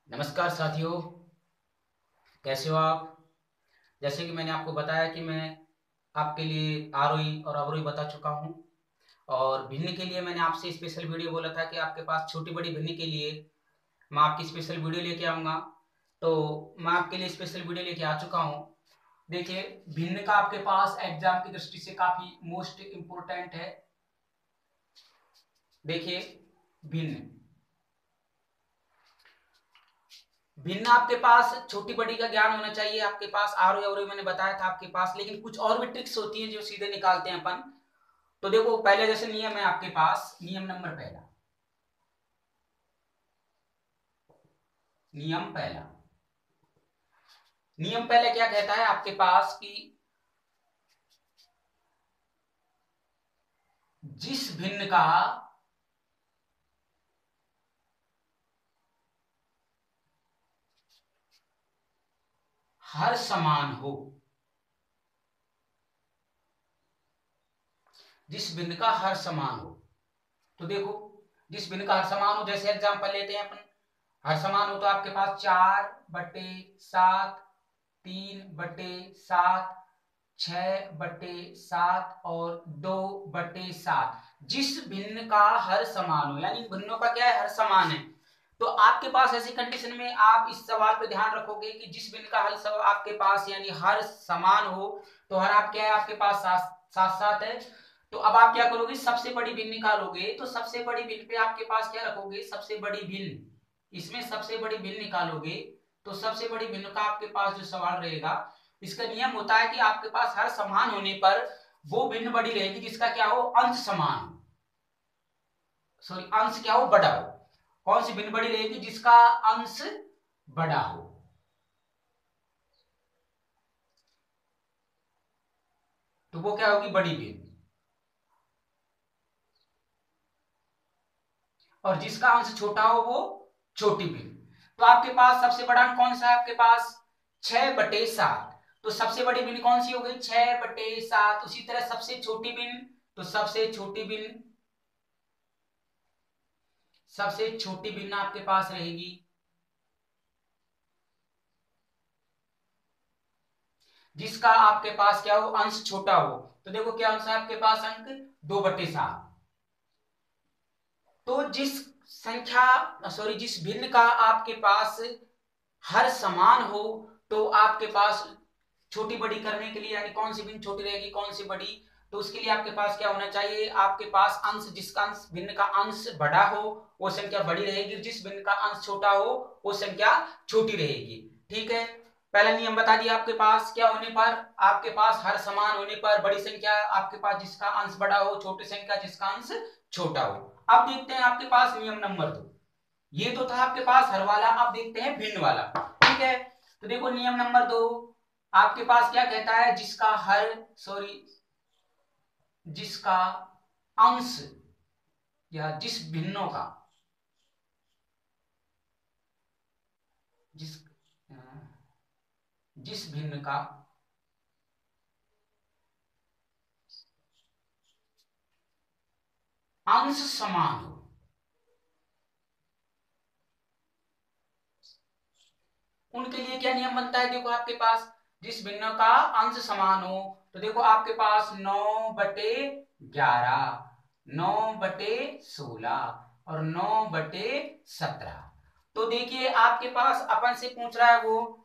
नमस्कार साथियों, कैसे हो आप। जैसे कि मैंने आपको बताया कि मैं आपके लिए आरोही और अवरोही बता चुका हूँ। और भिन्न के लिए मैंने आपसे स्पेशल वीडियो बोला था कि आपके पास छोटी बड़ी भिन्न के लिए मैं आपकी स्पेशल वीडियो लेके आऊँगा। तो मैं आपके लिए स्पेशल वीडियो लेके आ चुका हूँ। देखिए, भिन्न का आपके पास एग्जाम की दृष्टि से काफ़ी मोस्ट इम्पोर्टेंट है। देखिए, भिन्न भिन्न आपके पास छोटी बड़ी का ज्ञान होना चाहिए। आपके पास आरोही अवरोही मैंने बताया था आपके पास, लेकिन कुछ और भी ट्रिक्स होती हैं जो सीधे निकालते हैं अपन। तो देखो, पहले जैसे नियम है आपके पास, नियम नंबर पहला। नियम पहला नियम पहले क्या कहता है आपके पास कि जिस भिन्न का हर समान हो, जिस भिन्न का हर समान हो। तो देखो, जिस भिन्न का हर समान हो, जैसे एग्जांपल लेते हैं अपन। हर समान हो तो आपके पास 4/7, 3/7, 6/7 और 2/7। जिस भिन्न का हर समान हो, यानी भिन्नों का क्या है, हर समान है। तो आपके पास ऐसी कंडीशन में आप इस सवाल पे ध्यान रखोगे कि जिस भिन्न का हल सब आपके पास यानी हर समान हो, तो हर आप क्या है आपके पास सात सात सात है। तो अब आप क्या करोगे, सबसे बड़ी भिन्न निकालोगे। तो सबसे बड़ी भिन्न पे आपके पास क्या रखोगे, सबसे बड़ी भिन्न। इसमें सबसे बड़ी भिन्न निकालोगे। तो सबसे बड़ी भिन्न का आपके पास जो सवाल रहेगा, इसका नियम होता है कि आपके पास हर समान होने पर वो भिन्न बड़ी रहेगी जिसका क्या हो, अंश समान हो। सॉरी, अंश क्या हो, बड़ा हो। कौन सी भिन्न बड़ी रहेगी, जिसका अंश बड़ा हो। तो वो क्या होगी, बड़ी भिन्न। और जिसका अंश छोटा हो वो छोटी भिन्न। तो आपके पास सबसे बड़ा अंक कौन सा है आपके पास, 6/7। तो सबसे बड़ी भिन्न कौन सी हो गई, 6/7। उसी तरह सबसे छोटी भिन्न, तो सबसे छोटी भिन्न आपके पास रहेगी जिसका आपके पास क्या हो, अंश छोटा हो। तो देखो क्या अंश है आपके पास, अंक 2/7। तो जिस भिन्न का आपके पास हर समान हो, तो आपके पास छोटी बड़ी करने के लिए, यानी कौन सी भिन्न छोटी रहेगी कौन सी बड़ी, तो उसके लिए आपके पास क्या होना चाहिए, आपके पास अंश, जिसका अंश भिन्न का अंश बड़ा हो वो संख्या बड़ी रहेगी, जिस भिन्न का अंश छोटा हो वो संख्या छोटी रहेगी। ठीक है, पहला नियम बता दिया आपके पास। क्या होने पर, आपके पास हर समान होने पर बड़ी संख्या आपके पास जिसका अंश बड़ा हो, छोटी संख्या जिसका अंश छोटा हो। अब देखते हैं आपके पास नियम नंबर 2। ये तो था आपके पास हर वाला, अब देखते हैं भिन्न वाला। ठीक है, तो देखो नियम नंबर 2 आपके पास क्या कहता है, जिसका अंश या जिस भिन्नों का जिस जिस भिन्न का अंश समान हो, उनके लिए क्या नियम बनता है। देखो आपके पास जिस भिन्न का अंश समान हो, तो देखो आपके पास 9/11, 9/16 और 9/17। तो देखिए आपके पास अपन से पूछ रहा है वो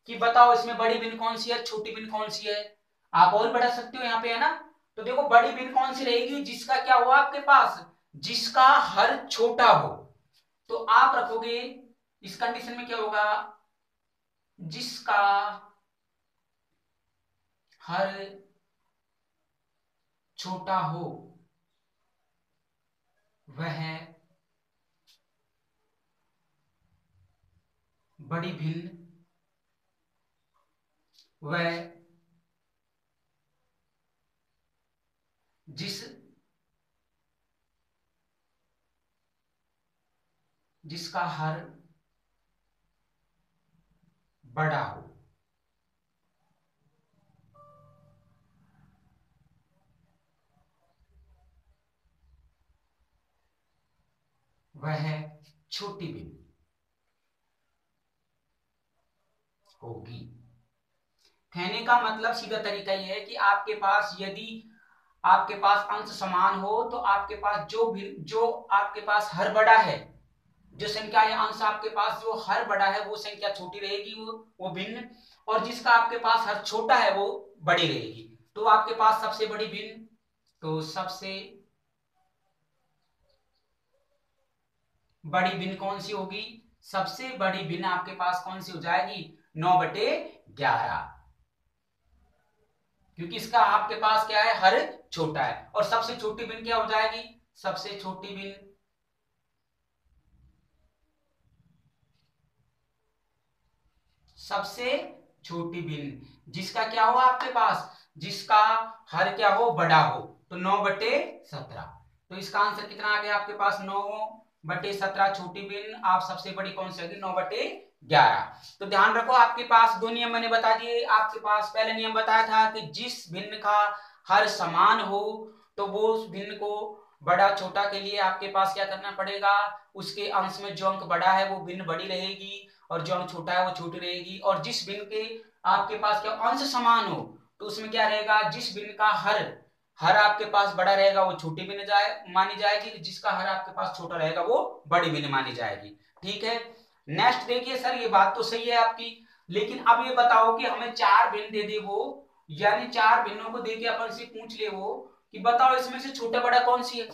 कि बताओ इसमें बड़ी भिन्न कौन सी है, छोटी भिन्न कौन सी है। आप और बढ़ा सकते हो यहाँ पे, है ना। तो देखो बड़ी भिन्न कौन सी रहेगी, जिसका क्या हुआ आपके पास, जिसका हर छोटा हो। तो आप रखोगे, इस कंडीशन में क्या होगा, जिसका हर छोटा हो वह बड़ी भिन्न, वह जिस जिसका हर बड़ा हो। वह छोटी भिन्न। होगी। कहने का मतलब सीधा तरीका ये है कि आपके पास यदि आपके पास अंश समान हो तो आपके पास जो आपके पास हर बड़ा है, जो संख्या या अंश आपके पास जो हर बड़ा है वो संख्या छोटी रहेगी, वो भिन्न, और जिसका आपके पास हर छोटा है वो बड़ी रहेगी। तो आपके पास सबसे बड़ी भिन्न, तो सबसे बड़ी भिन्न कौन सी होगी? सबसे बड़ी भिन्न आपके पास कौन सी हो जाएगी? 9/11, क्योंकि इसका आपके पास क्या है, हर छोटा है। और सबसे छोटी भिन्न क्या हो जाएगी? सबसे छोटी भिन्न सबसे छोटी भिन्न जिसका क्या हो आपके पास, जिसका हर क्या हो, बड़ा हो, तो 9/17। तो इसका आंसर कितना आ गया आपके पास? 9/17 छोटी भिन्न। आप सबसे बड़ी कौन सी होगी? 9/11। तो ध्यान रखो, आपके पास दो नियम मैंने बता दिए। आपके पास पहले नियम बताया था कि जिस भिन्न का हर समान हो तो वो उस भिन्न को बड़ा छोटा के लिए आपके पास क्या करना पड़ेगा, उसके अंश में जो अंक बड़ा है वो भिन्न बड़ी रहेगी और जो अंक छोटा है वो छोटी रहेगी। और जिस भिन्न के आपके पास क्या अंश समान हो तो उसमें क्या रहेगा, जिस भिन्न का हर आपके पास बड़ा रहेगा वो छोटी भिन्न मानी जाएगी, जिसका हर आपके पास छोटा रहेगा वो बड़ी भिन्न मानी जाएगी। ठीक है, नेक्स्ट देखिए सर, ये बात तो सही है आपकी, लेकिन अब ये बताओ कि हमें चार भिन्न दे दे वो, यानी चार भिन्नों को देके अपन से पूछ ले वो कि बताओ इसमें से छोटा बड़ा कौन सी है,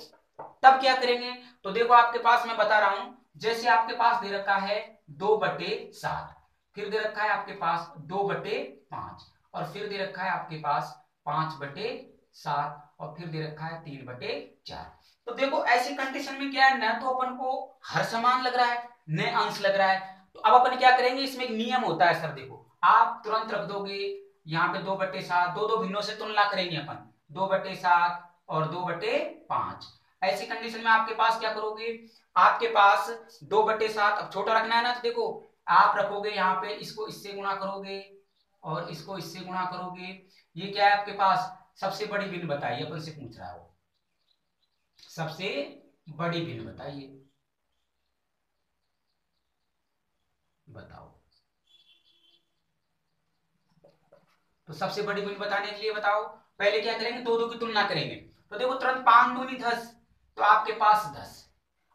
तब क्या करेंगे? तो देखो आपके पास मैं बता रहा हूं, जैसे आपके पास दे रखा है 2/7, फिर दे रखा है आपके पास 2/5, और फिर दे रखा है आपके पास 5/7, और फिर दे रखा है 3/4। तो देखो ऐसी कंडीशन में क्या है, न तो अपन को हर समान लग रहा है न अंश लग रहा है। तो अब अपन क्या करेंगे, इसमें एक नियम होता है सर, देखो आप तुरंत रख दोगे यहाँ पे 2/7, दो दो भिन्नों से तुलना करेंगे अपन, 2/7 और 2/5। ऐसी कंडीशन में आपके पास क्या करोगे, आपके पास 2/7 अब छोटा रखना है ना, तो देखो आप रखोगे यहाँ पे, इसको इससे गुणा करोगे और इसको इससे गुणा करोगे। ये क्या है आपके पास? सबसे बड़ी भिन्न बताइए, अपन से पूछ रहा है वो, सबसे बड़ी भिन्न बताइए, बताओ। तो सबसे बड़ी भिन्न बताने के लिए बताओ, पहले क्या करेंगे, दो दो की तुलना करेंगे। तो देखो तुरंत 5 दूनी 10, तो आपके पास 10,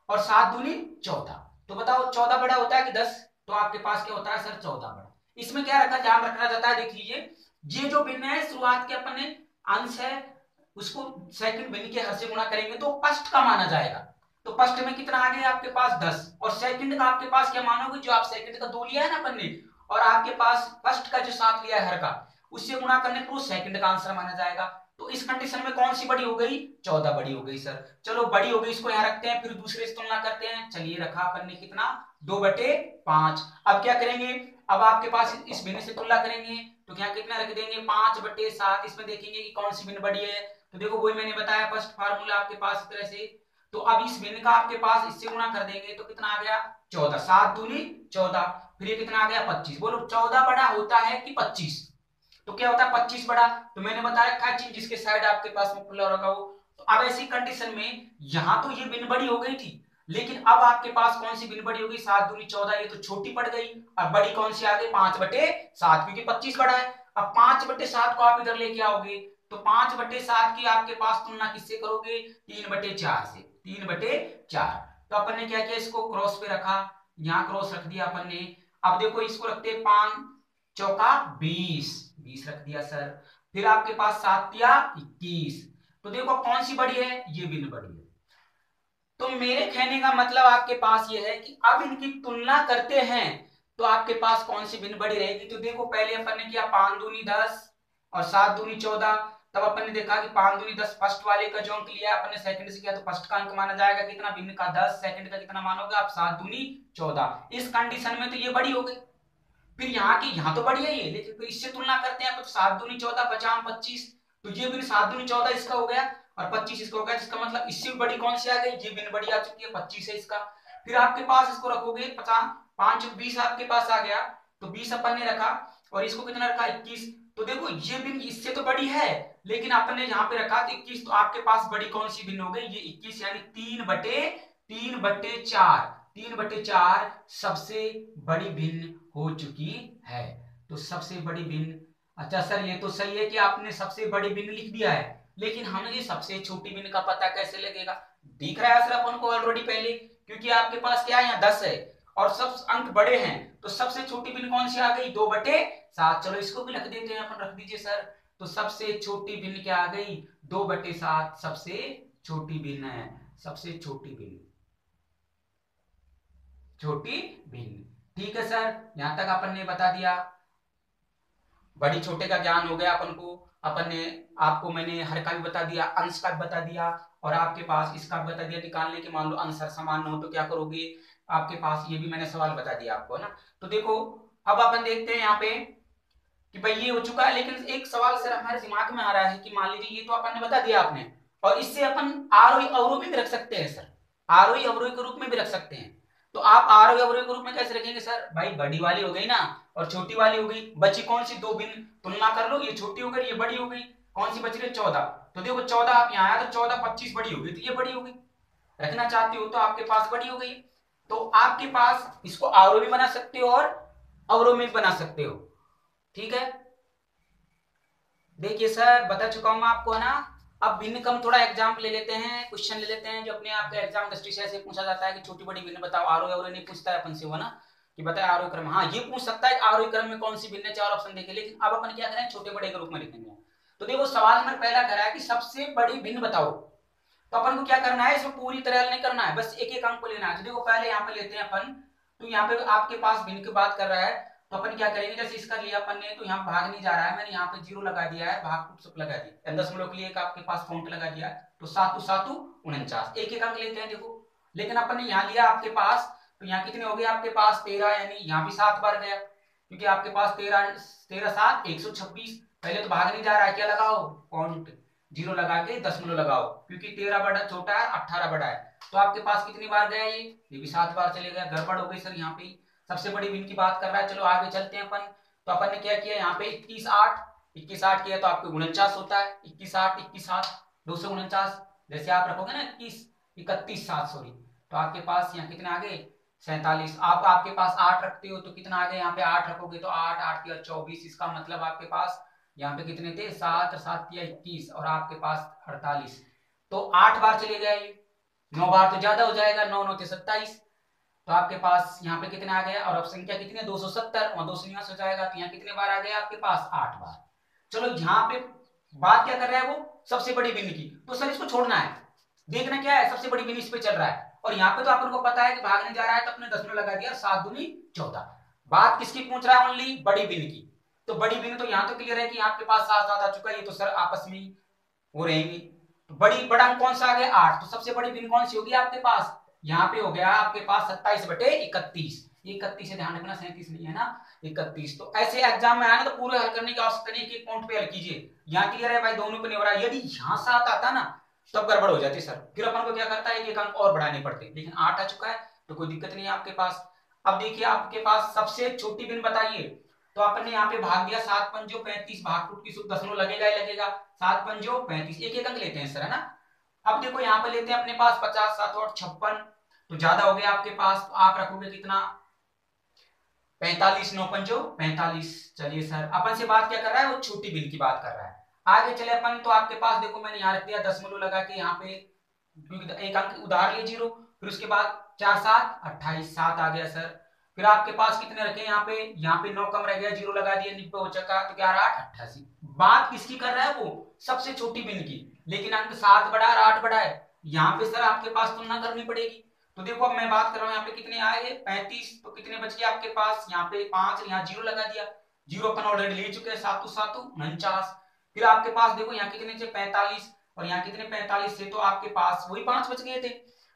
और 7 दूनी 14। तो बताओ 14 बड़ा होता है कि 10? तो आपके पास क्या होता है सर, 14 बड़ा। इसमें क्या रखा, ध्यान रखना जाता है, देख लीजिए, ये जो भिन्न है शुरुआत के अपने अंश है उसको सेकंड भिन्न के हर से गुणा करेंगे तो फर्स्ट का माना जाएगा। तो फर्स्ट में कितना आ गया आपके पास 10, और सेकंड का आपके पास क्या मानोगे, जो आप सेकंड का 2 लिया है ना अपन ने, और आपके पास फर्स्ट का जो 7 लिया है हर का, उससे गुणा करने पर सेकंड का आंसर माना जाएगा। तो इस कंडीशन में कौन सी बड़ी हो गई, 14 बड़ी हो गई सर। चलो बड़ी हो गई, इसको यहाँ रखते हैं, फिर दूसरे से तुलना करते हैं। चलिए रखा अपन ने कितना, 2/5। अब क्या करेंगे, अब आपके पास इस भिन्न से तुलना करेंगे तो क्या कितना रख देंगे, 5/7। इसमें देखेंगे कि कौन सी भिन्न बड़ी है, तो देखो वही मैंने बताया फर्स्ट फार्मूला आपके पास इस तरह से। तो अब इस भिन्न का आपके पास इससे गुणा कर देंगे तो कितना आ गया, 14, 7 दूनी 14, फिर ये कितना आ गया 25। बोलो 14 बड़ा होता है कि 25? तो क्या होता है 25 बड़ा। तो मैंने बता रखा है चीज जिसके साइड आपके पास में खुला रखा हो। तो अब ऐसी कंडीशन में यहां तो ये भिन्न बड़ी हो गई थी, लेकिन अब आपके पास कौन सी भिन्न बड़ी हो गई, 7 दूनी 14, ये तो छोटी पड़ गई। अब बड़ी कौन सी आ गई, 5/7, क्योंकि 25 बड़ा है। अब 5/7 को आप इधर लेके आओगे तो 5/7 की आपके पास तुलना किससे करोगे, 3/4 से, 3/4। तो अपन ने क्या किया, इसको क्रॉस पे रखा, यहाँ क्रॉस रख दिया अपन ने। अब देखो इसको रखते 5 चौका 20, 20 रख दिया सर। फिर आपके पास 7 या 21। तो देखो कौन सी बड़ी है, ये भिन्न बड़ी है। तो मेरे कहने का मतलब आपके पास ये है कि अब इनकी तुलना करते हैं तो आपके पास कौन सी भिन्न बड़ी रहेगी। तो देखो पहले अपन ने किया 5 दूनी 10 और 7 दूनी 14। तब अपन ने देखा कि 5 दूनी 10 फर्स्ट वाले का जो अंक लिया अपन ने सेकंड से किया तो फर्स्ट का अंक माना जाएगा कितना, भिन्न का 10, सेकंड का कितना मानोगे आप, 7 दूनी 14। इस कंडीशन में तो ये बड़ी हो गई। फिर यहाँ तो बढ़िया ही है, लेकिन फिर इससे तुलना करते हैं तो 7 दूनी 14, 50 25। तो ये बिन 7 दूनी 14 इसका हो गया और 25 इसका हो गया, जिसका मतलब इससे भी बड़ी कौन सी आ गई, ये बिन बड़ी आ चुकी है, 25 है इसका। फिर आपके पास इसको रखोगे 50, 5 20 आपके पास आ गया, तो 20 अपन ने रखा और इसको कितना रखा 21। तो देखो ये बिन इससे तो बड़ी है, लेकिन अपन ने यहाँ पे रखा 21, तो आपके पास बड़ी कौन सी बिन हो गई, ये 21, यानी 3/4, 3/4 सबसे बड़ी भिन्न हो चुकी है। तो सबसे बड़ी भिन्न। अच्छा सर ये तो सही है कि आपने सबसे बड़ी भिन्न लिख दिया है, लेकिन हमें ये सबसे छोटी भिन्न का पता कैसे लगेगा? दिख रहा है सर अपन को ऑलरेडी पहले, क्योंकि आपके पास क्या है, यहाँ 10 है और सब अंक बड़े हैं, तो सबसे छोटी भिन्न कौन सी आ गई? 2/7। चलो इसको भी रख देते हैं अपन, रख दीजिए सर। तो सबसे छोटी भिन्न क्या आ गई? 2/7 सबसे छोटी भिन्न है, सबसे छोटी भिन्न, छोटी भिन्न। ठीक है सर, यहां तक अपन ने बता दिया, बड़ी छोटे का ज्ञान हो गया अपन को। अपन ने आपको, मैंने हर का भी बता दिया, अंश का भी बता दिया, और आपके पास इसका भी बता दिया निकालने के, मान लो अंश समान हो तो क्या करोगे, आपके पास ये भी मैंने सवाल बता दिया आपको ना। तो देखो अब अपन देखते हैं यहाँ पे कि भाई ये हो चुका है, लेकिन एक सवाल सर हमारे दिमाग में आ रहा है कि मान लीजिए ये तो अपन ने बता दिया आपने, और इससे अपन आरोही अवरोही भी रख सकते हैं सर, आरोही अवरोही के रूप में भी रख सकते हैं। तो आप आरोही अवरोही के रूप में कैसे रखेंगे सर? भाई बड़ी वाली हो गई ना और छोटी वाली हो गई, बची कौन सी? दो भिन्न, तुलना कर लो, ये छोटी हो गई ये बड़ी हो गई, कौन सी बच रही? 14। तो देखो 14 आप यहाँ आया तो 14 25 बड़ी हो गई, तो ये बड़ी हो गई, रखना चाहते हो तो आपके पास बड़ी हो गई। तो आपके पास इसको आरोही भी बना सकते हो और अवरोही में भी बना सकते हो। ठीक है, देखिए सर बता चुका हूं मैं आपको, है ना। अब भिन्न कम थोड़ा एग्जाम्पल ले लेते हैं, क्वेश्चन ले लेते हैं जो अपने आप का एग्जाम दृष्टि से ऐसे पूछा जाता है कि छोटी बड़ी भिन्न बताओ। आरोही अवरोही नहीं पूछता है अपन से, वो ना कि बताए आरोही क्रम, हाँ ये पूछ सकता है आरोही क्रम में कौन सी भिन्न, चार ऑप्शन देखे, लेकिन अब अपन क्या करें, छोटे बड़े के रूप में लिखेंगे। तो देखो सवाल नंबर पहला कह रहा है कि सबसे बड़ी भिन्न बताओ, तो अपन को क्या करना है, इसमें पूरी तरह नहीं करना है, बस एक एक अंक को लेना है। तो देखो पहले यहाँ पे लेते हैं अपन, तो यहाँ पे आपके पास भिन्न की बात कर रहा है, तो अपन क्या करेंगे, जैसे इसका लिया अपन ने, तो यहाँ भाग नहीं जा रहा है, मैंने यहाँ पे 0 लगा दिया है, भाग सब लगा दिया, दशमलव के लिए एक आपके पास काउंट लगा दिया है, तो 7 7 49, एक एक अंक लेते हैं। देखो लेकिन अपन ने यहाँ लिया आपके पास, तो यहाँ कितने हो गए आपके पास 13, यानी यहाँ भी 7 बार गया, क्योंकि आपके पास 13 13 7 126। पहले तो भाग नहीं जा रहा है, क्या लगाओ, काउंट 0 लगा के दशमलव लगाओ, क्योंकि 13 बड़ा छोटा है 18 बड़ा है, तो आपके पास कितनी बार गया, ये भी 7 बार चले गया, गड़बड़ हो गई सर, यहाँ पे सबसे बड़ी भिन्न की बात कर रहा है। चलो आगे चलते हैं अपन, तो अपन ने क्या किया, यहाँ पे 21 8 किया तो आपको 49 होता है, 21 8 21 7 249, जैसे आप रखोगे ना 21 31 7 सॉरी, तो आपके पास यहाँ कितने आ गए 47। आप आपके पास 8 रखते हो तो कितना आ गया, यहाँ पे 8 रखोगे तो 8 8 या 24, इसका मतलब आपके पास यहाँ पे कितने थे, 7 और 7 या 21, और आपके पास 48, तो 8 बार चले गए, 9 बार तो ज्यादा हो जाएगा, 9 9 27, तो आपके पास यहाँ पे कितने आ गया, और अब संख्या कितनी है 270 और 249 हो जाएगा, तो यहाँ कितने बार आ गया आपके पास 8 बार। चलो यहाँ पे बात क्या कर रहा है वो, सबसे बड़ी भिन्न की, तो सर इसको छोड़ना है, देखना क्या है, सबसे बड़ी भिन्न इस पे चल रहा है, और यहाँ पे तो अपन को पता है कि भागने जा रहा है, तो अपने दशमलव लगा दिया, 7 दूनी 14। बात किसकी पूछ रहा है, ओनली बड़ी भिन्न की। तो बड़ी भिन्न तो यहाँ तो क्लियर है कि आपके पास 7 7 आ चुका है, ये तो सर आपस में वो रहेंगी। तो बड़ा अंक कौन सा आ गया 8, तो सबसे बड़ी भिन्न कौन सी होगी आपके पास, यहाँ पे हो गया आपके पास 27/31, 31 से ध्यान रखना, 37 नहीं है ना, 31। तो ऐसे एग्जाम में आया ना तो पूरे हल करने की आवश्यकता नहीं, एक पॉइंट पे हल कीजिए, यहाँ क्लियर है भाई, दोनों पे नहीं हो रहा। यदि यहाँ 7 आता ना तब गड़बड़ हो जाती सर, फिर अपन को क्या करता है, एक अंक और बढ़ाने पड़ते, लेकिन 8 आ चुका है तो कोई दिक्कत नहीं है आपके पास। अब देखिए आपके पास सबसे छोटी भिन्न बताइए, तो आपने यहाँ पे भाग दिया, 7 पंजो 35, भाग टूट की दशमलव लगेगा ही लगेगा, 7 पंजो 35, एक एक अंक लेते हैं सर, है ना। अब देखो यहाँ पे लेते हैं अपने पास 50 7 और 56, तो ज्यादा हो गया आपके पास, तो आप रखोगे कितना 45, 9 पंजो 45। चलिए सर अपन से बात क्या कर रहा है, वो छोटी भिन्न की बात कर रहा है। आगे चले अपन, तो आपके पास देखो मैंने यहाँ रख दिया दशमलव लगा के, यहाँ पे एक अंक उधार लिए 0, फिर उसके बाद 4 7 28, 7 आ गया सर। फिर आपके पास कितने रखे यहाँ पे 9 कम रह गया, 0 लगा दिया, 90 हो चुका, तो 11 8 88। बात किसकी कर रहा है वो, सबसे छोटी भिन्न की, लेकिन अंक 7 बड़ा और 8 बड़ा है, यहाँ पे सर आपके पास तुलना करनी पड़ेगी। तो देखो अब मैं बात कर रहा हूँ यहाँ पे कितने आए 35, तो कितने बच गए आपके पास, यहाँ पे 5, यहाँ 0 लगा दिया, 0 अपन ऑलरेडी ले चुके हैं, 7 7 49। फिर आपके पास देखो यहाँ कितने थे 45, और यहाँ कितने 45 थे, तो आपके पास वही 5 बच गए थे,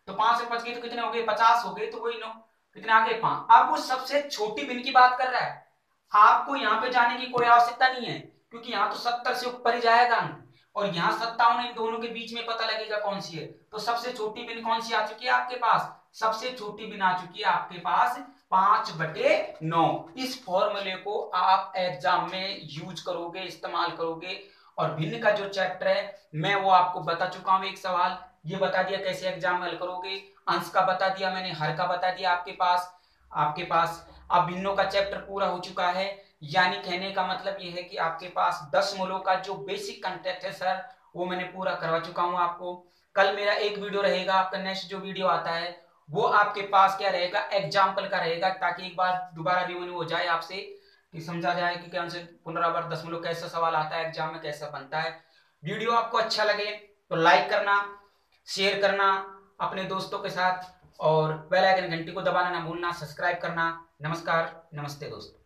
तो 5 से बच गए तो कितने हो गए 50 हो गए, तो वही 9 कितने आ गए 5। अब वो सबसे छोटी भिन्न की बात कर रहा है, आपको यहाँ पे जाने की कोई आवश्यकता नहीं है, क्योंकि यहाँ तो 70 से ऊपर ही जाएगा अंक, और यहाँ 57, इन दोनों के बीच में पता लगेगा कौन सी है। तो सबसे छोटी भिन्न कौन सी आ चुकी है आपके पास, सबसे छोटी भिन्न आ चुकी है आपके पास 5/9। इस फॉर्मूले को आप एग्जाम में यूज करोगे, इस्तेमाल करोगे, और भिन्न का जो चैप्टर है मैं वो आपको बता चुका हूं, एक सवाल ये बता दिया कैसे एग्जाम में हल करोगे, अंश का बता दिया मैंने, हर का बता दिया आपके पास, आपके पास अब भिन्नों का चैप्टर पूरा हो चुका है। यानी कहने का मतलब ये है कि आपके पास 10 मोलों का जो बेसिक कंटेंट है सर, वो मैंने पूरा करवा चुका हूं आपको। कल मेरा एक वीडियो रहेगा, आपका नेक्स्ट जो वीडियो आता है वो आपके पास क्या रहेगा, एग्जाम्पल का रहेगा, ताकि एक बार दोबारा रिव्यू हो जाए आपसे कि समझा जाए कि कौन से पुनरावृत्त 10 मोलों कैसा सवाल आता है एग्जाम में, कैसा बनता है। वीडियो आपको अच्छा लगे तो लाइक करना, शेयर करना अपने दोस्तों के साथ, और बेल आइकन घंटी को दबाना ना भूलना, सब्सक्राइब करना। नमस्कार, नमस्ते दोस्तों।